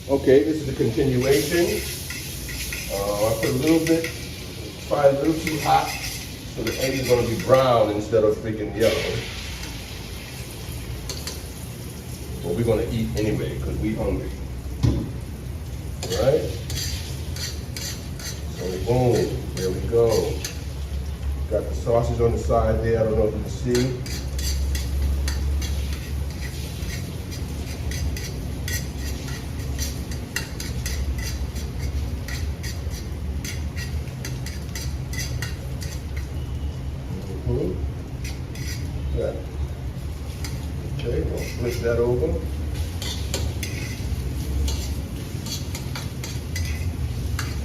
Okay, this is a continuation. I put a little bit, probably a little too hot, so the egg is gonna be brown instead of freaking yellow. But we're gonna eat anyway, because we're hungry. Alright? So boom, there we go. Got the sausage on the side there, I don't know if you can see. Yeah. Okay, we'll flip that over.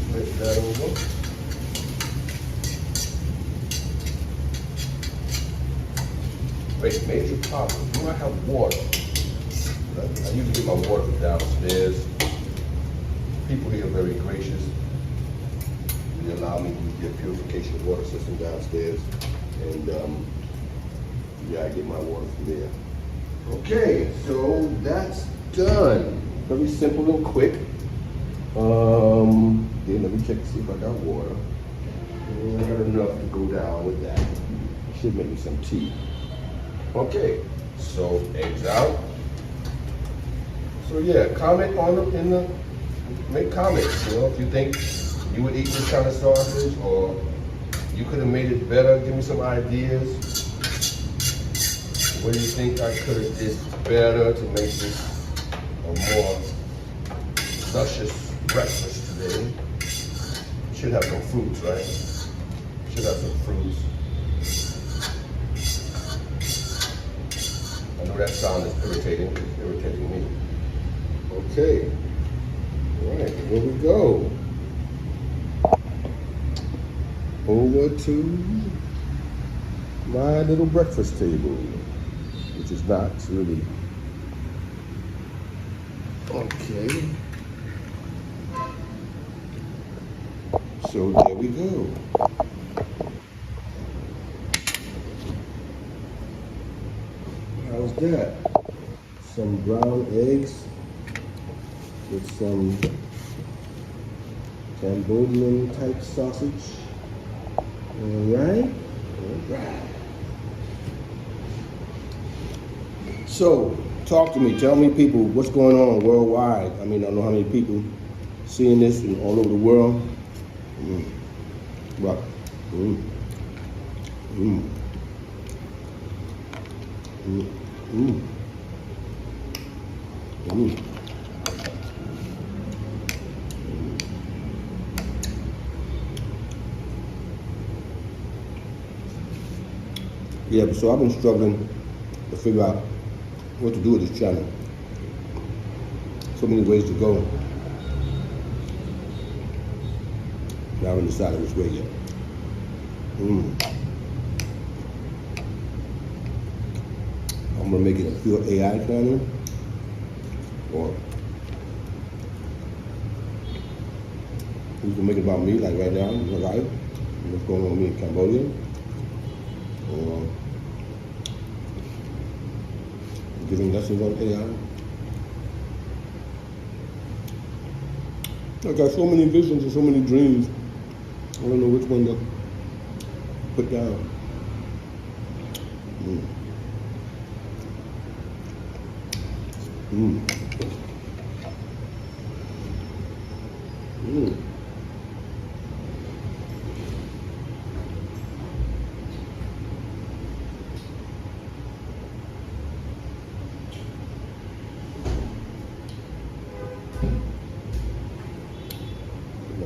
Flip that over. Wait, major problem. Do I have water? I usually get my water from downstairs. People here are very gracious. They allow me to use their purification water system downstairs. And yeah, I get my water from there. Okay, so that's done. Very simple and quick. Then let me check to see if I got water. I got enough to go down with that. Should make me some tea. Okay, so eggs out. So yeah, comment on them make comments. You know, if you think you would eat this kind of sausage, or you could have made it better. Give me some ideas. What do you think I could have did better to make this a more luscious breakfast today? Should have some fruits, right? Should have some fruits. I know that sound is irritating. It's irritating me. Okay. All right, here we go. Over to my little breakfast table, which is not really. Okay. So there we go. How's that? Some brown eggs with some Cambodian type sausage. All right. So, talk to me. Tell me, people, what's going on worldwide. I mean, I don't know how many people seeing this in all over the world. Right. Yeah, so I've been struggling to figure out what to do with this channel. So many ways to go. I haven't decided which way yet. I'm gonna make it a pure AI channel, or we can make it about me, like right now, my life, what's going on with me in Cambodia. Or giving lessons on AI. I got so many visions and so many dreams. I don't know which one to put down.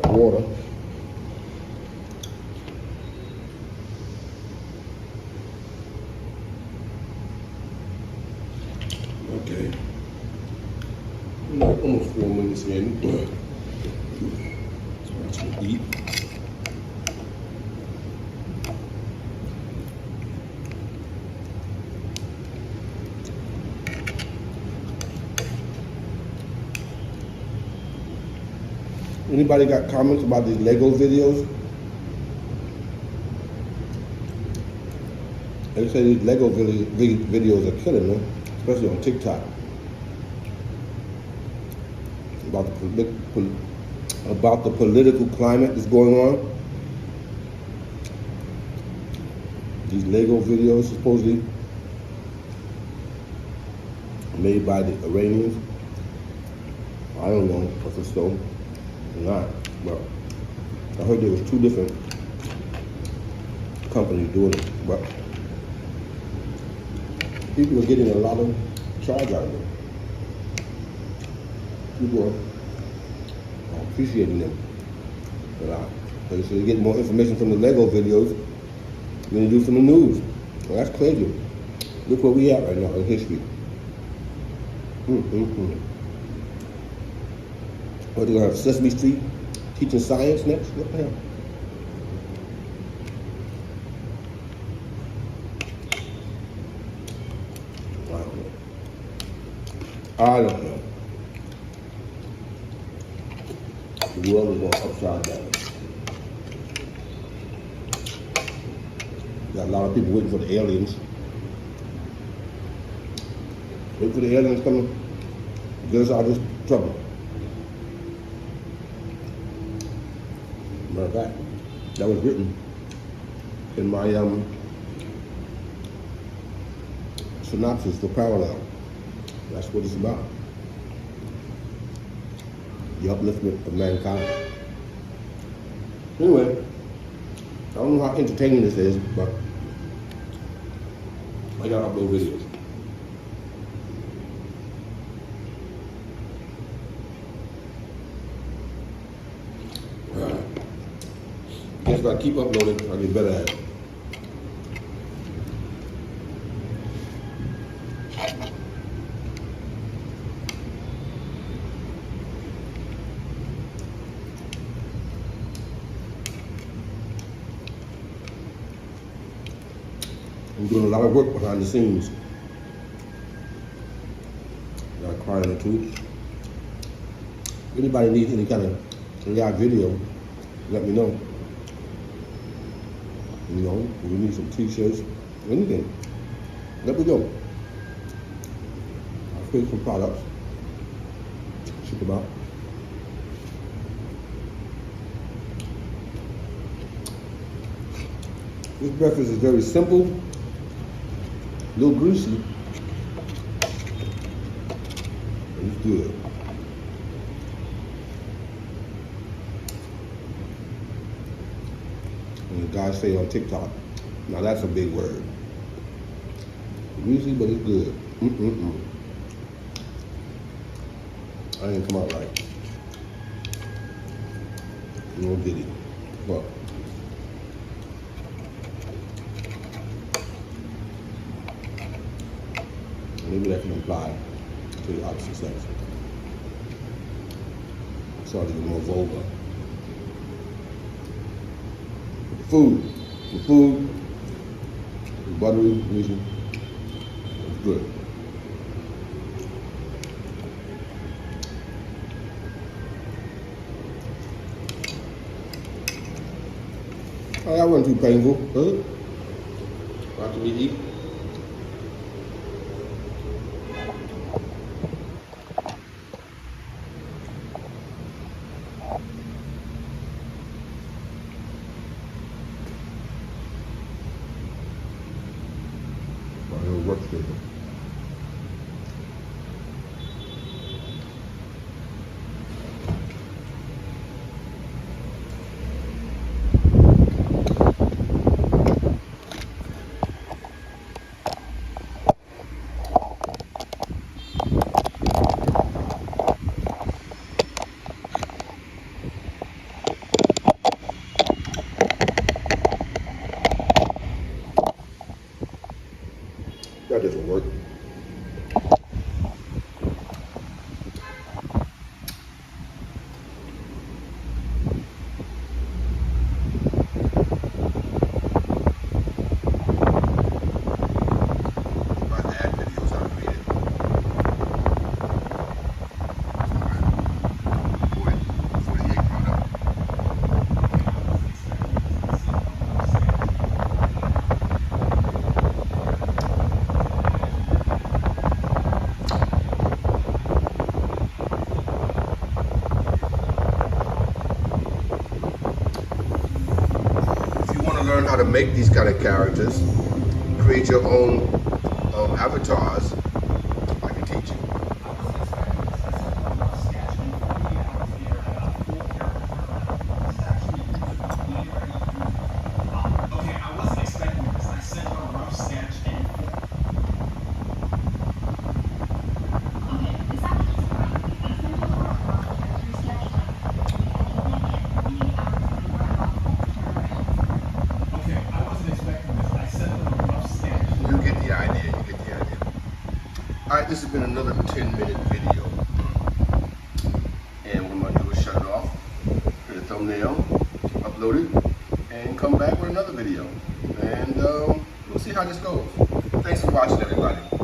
My water. Okay. Almost 4 minutes in. Let's eat. Anybody got comments about these Lego videos? They say these Lego videos are killing them, especially on TikTok. about the political climate that's going on. These Lego videos supposedly made by the Iranians. I don't know if it's so or not, but I heard there was 2 different companies doing it, but people are getting a lot of charge out of it. People are appreciating them a lot. So they get more information from the Lego videos than they do from the news. Well, that's crazy. Look where we at right now in history. What, they're gonna have Sesame Street teaching science next? What the hell? I don't know. The world is going upside down. Got a lot of people waiting for the aliens. Wait for the aliens coming to get us out of this trouble. Matter of fact, that was written in my synopsis for Parallel. That's what it's about. The upliftment of mankind. Anyway, I don't know how entertaining this is, but I gotta upload videos. Guess if I keep uploading, I'll get better at it. I'm doing a lot of work behind the scenes. Got a client or 2. If anybody needs any kind of live video, let me know. You know, if you need some t-shirts, anything, let me know. I'll create some products, ship them out. This breakfast is very simple, a little greasy, and it's good. And the guys say on TikTok, now that's a big word. Greasy, but it's good. I didn't come out right. No diddy. Well, maybe that can apply to the opposite sex. Started to get more vulgar. The food, the buttery, greasy, it's good. Oh, that wasn't too painful, was it? After we eat. Workstation. That doesn't work. how to make these kind of characters, create your own avatars, I can teach you. Alright, this has been another 10-minute video. And what I'm going to do is shut it off, hit a thumbnail, upload it, and come back with another video. And we'll see how this goes. Thanks for watching, everybody.